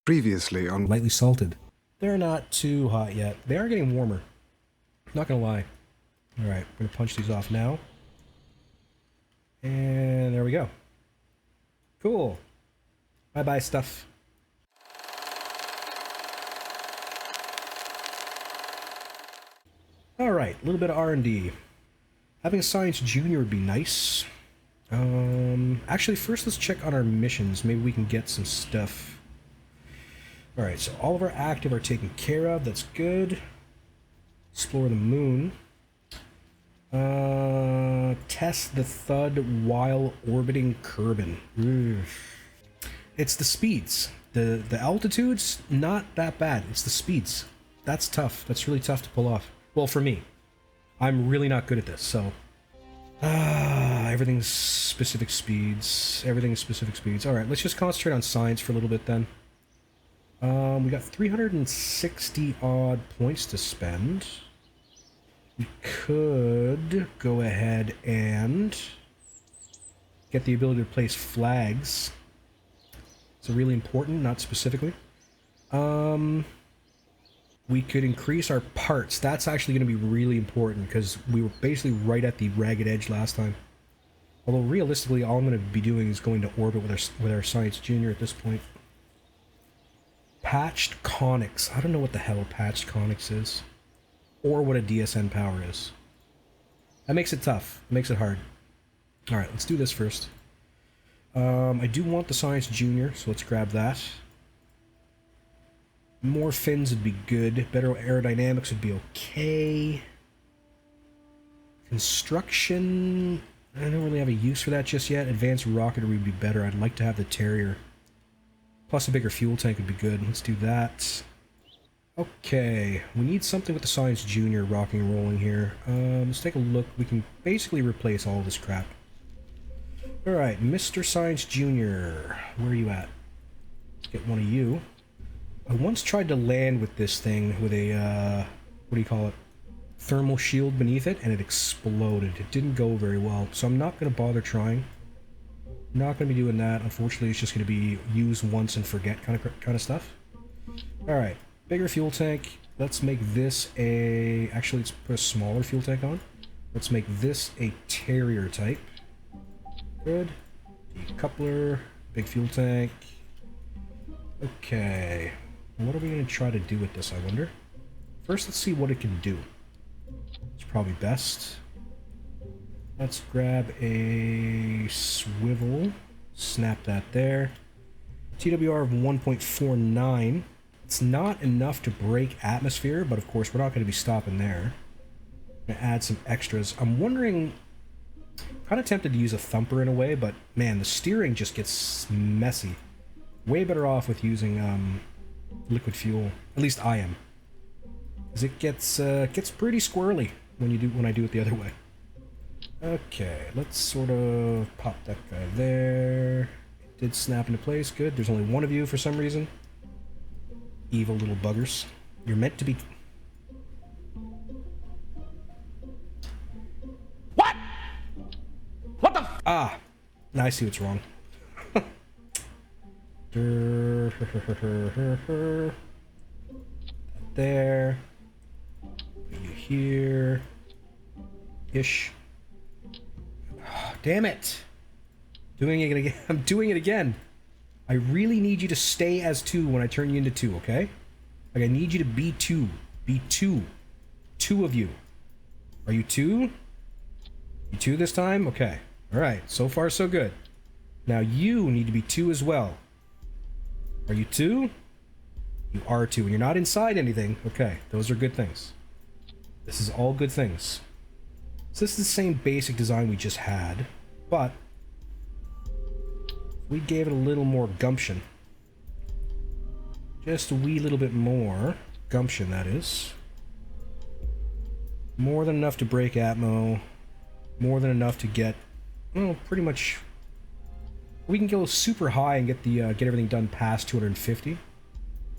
Previously on lightly salted. They're not too hot yet. They are getting warmer. Not gonna lie. Alright, we're gonna punch these off now. And there we go. Cool. Bye-bye stuff. Alright, a little bit of R&D. Having a science junior would be nice. Actually, first let's check on our missions. Maybe we can get some stuff. Alright, so all of our active are taken care of. That's good. Explore the moon. Test the Thud while orbiting Kerbal. It's the speeds. The altitude's not that bad. It's the speeds. That's tough. That's really tough to pull off. Well, for me. I'm really not good at this, so... everything's specific speeds. Everything's specific speeds. Alright, let's just concentrate on science for a little bit then. We got 360 odd points to spend. We could go ahead and get the ability to place flags. So really important, not specifically. We could increase our parts. That's actually going to be really important because we were basically right at the ragged edge last time. Although realistically, all I'm going to be doing is going to orbit with our Science Junior at this point. Patched conics. I don't know what the hell patched conics is. Or what a DSN power is. That makes it tough. It makes it hard. Alright, let's do this first. I do want the Science Junior, so let's grab that. More fins would be good. Better aerodynamics would be okay. Construction... I don't really have a use for that just yet. Advanced rocketry would be better. I'd like to have the Terrier. Plus a bigger fuel tank would be good. Let's do that. Okay, we need something with the Science Junior rocking and rolling here. Let's take a look. We can basically replace all this crap. Alright, Mr. Science Junior. Where are you at? Let's get one of you. I once tried to land with this thing with a, what do you call it? Thermal shield beneath it, and it exploded. It didn't go very well, so I'm not going to bother trying. Not going to be doing that. Unfortunately, it's just going to be use once and forget kind of stuff. Alright. Bigger fuel tank. Let's make this a... Actually, let's put a smaller fuel tank on. Let's make this a Terrier type. Good. Decoupler. Big fuel tank. Okay. What are we going to try to do with this, I wonder? First, let's see what it can do. It's probably best. Let's grab a swivel. Snap that there. TWR of 1.49. It's not enough to break atmosphere, but of course we're not going to be stopping there. I'm going to add some extras. I'm wondering... kind of tempted to use a thumper in a way, but man, the steering just gets messy. Way better off with using liquid fuel. At least I am. Because it gets pretty squirrely when I do it the other way. Okay, let's sort of pop that guy there. It did snap into place. Good. There's only one of you for some reason. Evil little buggers. You're meant to be... What? What the f- Ah! Now I see what's wrong. There. You here. Ish. Damn it! Doing it again. I'm doing it again. I really need you to stay as 2 when I turn you into 2, okay? Like, I need you to be 2. Be 2. 2 of you. Are you 2? You 2 this time? Okay. Alright, so far so good. Now you need to be 2 as well. Are you 2? You are 2, and you're not inside anything. Okay, those are good things. This is all good things. So this is the same basic design we just had, but... we gave it a little more gumption. Just a wee little bit more gumption, that is. More than enough to break atmo. More than enough to get, well, pretty much. We can go super high and get the get everything done past 250.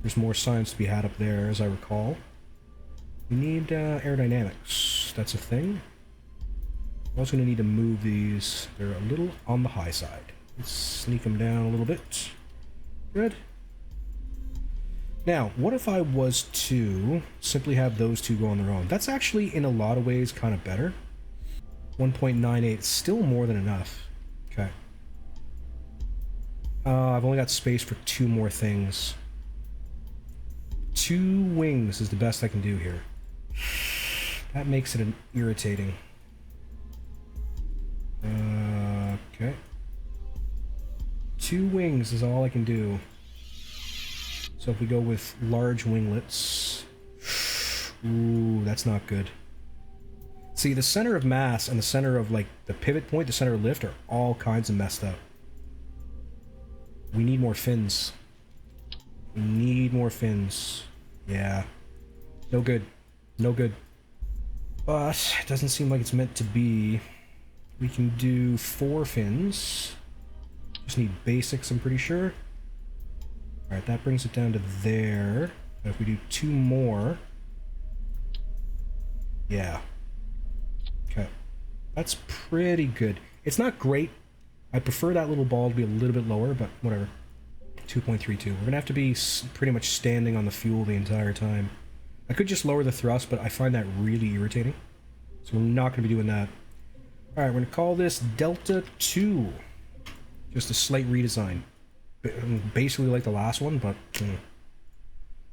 There's more science to be had up there, as I recall. We need aerodynamics. That's a thing. I'm also going to need to move these. They're a little on the high side. Let's sneak them down a little bit. Good. Now, what if I was to simply have those two go on their own? That's actually, in a lot of ways, kind of better. 1.98, still more than enough. Okay. I've only got space for 2 more things. 2 wings is the best I can do here. That makes it irritating. Okay. 2 wings is all I can do. So if we go with large winglets... Ooh, that's not good. See, the center of mass and the center of, like, the pivot point, the center of lift, are all kinds of messed up. We need more fins. We need more fins. Yeah. No good. No good. But it doesn't seem like it's meant to be. We can do 4 fins. Just need basics, I'm pretty sure. Alright, that brings it down to there. But if we do 2 more... Yeah. Okay. That's pretty good. It's not great. I prefer that little ball to be a little bit lower, but whatever. 2.32. We're going to have to be pretty much standing on the fuel the entire time. I could just lower the thrust, but I find that really irritating. So we're not going to be doing that. Alright, we're going to call this Delta 2. Just a slight redesign. Basically like the last one, but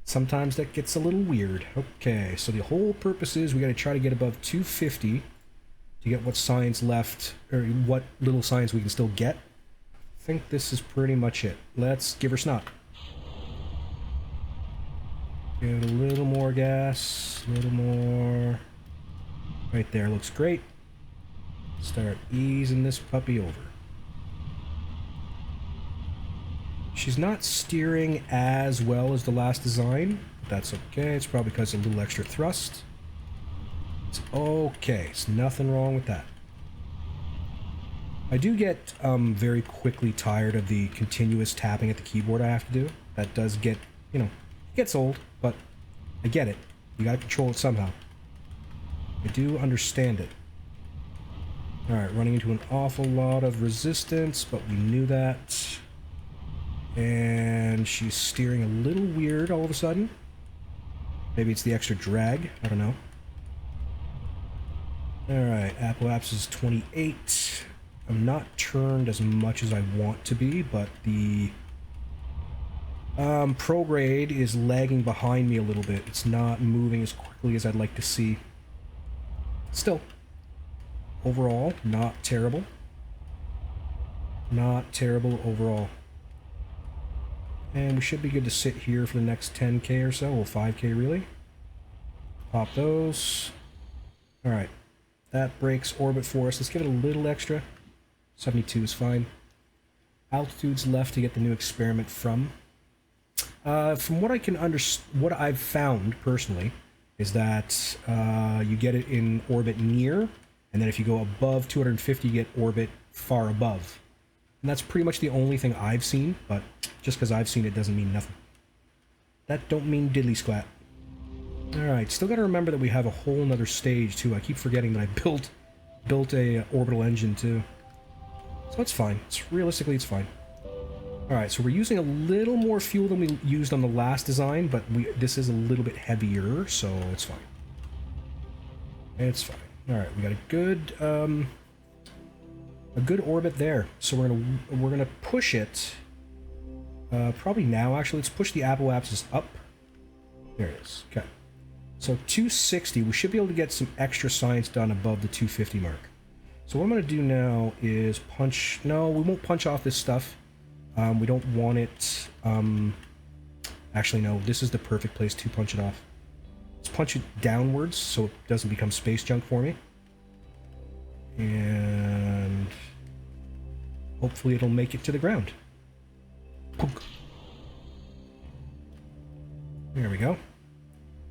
sometimes that gets a little weird. Okay, so the whole purpose is we got to try to get above 250 to get what science left, or what little science we can still get. I think this is pretty much it. Let's give her snot. Give it a little more gas, a little more. Right there, looks great. Start easing this puppy over. She's not steering as well as the last design, but that's okay. It's probably because of a little extra thrust. It's okay. It's nothing wrong with that. I do get very quickly tired of the continuous tapping at the keyboard I have to do. That does get, you know, it gets old, but I get it. You gotta control it somehow. I do understand it. Alright, running into an awful lot of resistance, but we knew that. And she's steering a little weird all of a sudden. Maybe it's the extra drag. I don't know. Alright, apoapsis is 28. I'm not turned as much as I want to be, but the prograde is lagging behind me a little bit. It's not moving as quickly as I'd like to see. Still, overall, not terrible. Not terrible overall. And we should be good to sit here for the next 10k or so, or 5k really. Pop those. Alright. That breaks orbit for us. Let's give it a little extra. 72 is fine. Altitude's left to get the new experiment from. From what I can what I've found personally is that you get it in orbit near, and then if you go above 250, you get orbit far above. And that's pretty much the only thing I've seen, but just because I've seen it doesn't mean nothing. That don't mean diddly squat. Alright, still gotta remember that we have a whole nother stage too. I keep forgetting that I built a orbital engine too. So it's fine. Realistically, it's fine. Alright, so we're using a little more fuel than we used on the last design, but this is a little bit heavier, so it's fine. It's fine. Alright, we got a good orbit there. So we're gonna push it. Probably now, actually. Let's push the apoapsis up. There it is. Okay. So 260, we should be able to get some extra science done above the 250 mark. So what I'm going to do now is punch... No, we won't punch off this stuff. We don't want it... Actually, no, this is the perfect place to punch it off. Let's punch it downwards so it doesn't become space junk for me. And... hopefully it'll make it to the ground. Punk. There we go.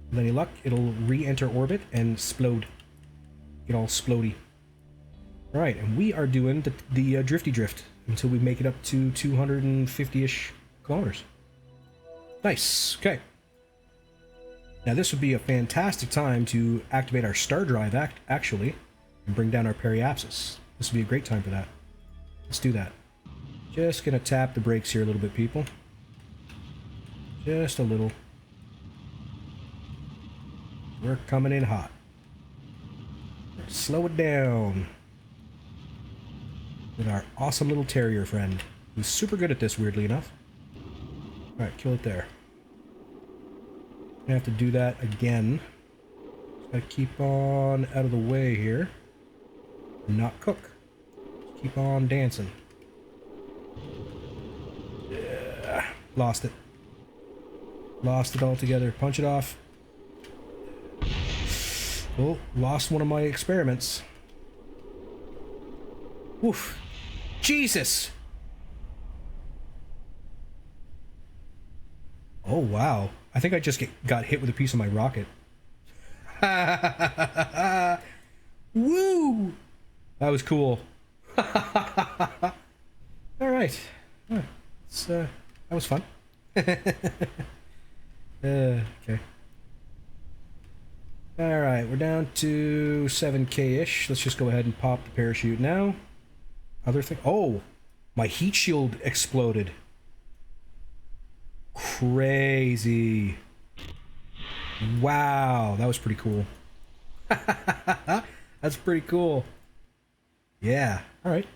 With any luck, it'll re-enter orbit and explode. Get all splody. Alright, and we are doing the drifty drift until we make it up to 250-ish kilometers. Nice. Okay. Now this would be a fantastic time to activate our star drive actually and bring down our periapsis. This would be a great time for that. Let's do that. Just gonna tap the brakes here a little bit, people. Just a little. We're coming in hot. Slow it down. With our awesome little terrier friend, who's super good at this, weirdly enough. Alright, kill it there. I have to do that again. Just gotta keep on out of the way here. Not cook. Just keep on dancing. Yeah. Lost it. Lost it altogether. Punch it off. Oh, lost one of my experiments. Oof. Jesus! Oh, wow. I think I just got hit with a piece of my rocket. Woo! That was cool. Alright. That was fun. Okay. Alright, we're down to 7k-ish. Let's just go ahead and pop the parachute now. Other thing... Oh! My heat shield exploded. Crazy. Wow, that was pretty cool. That's pretty cool. Yeah, alright.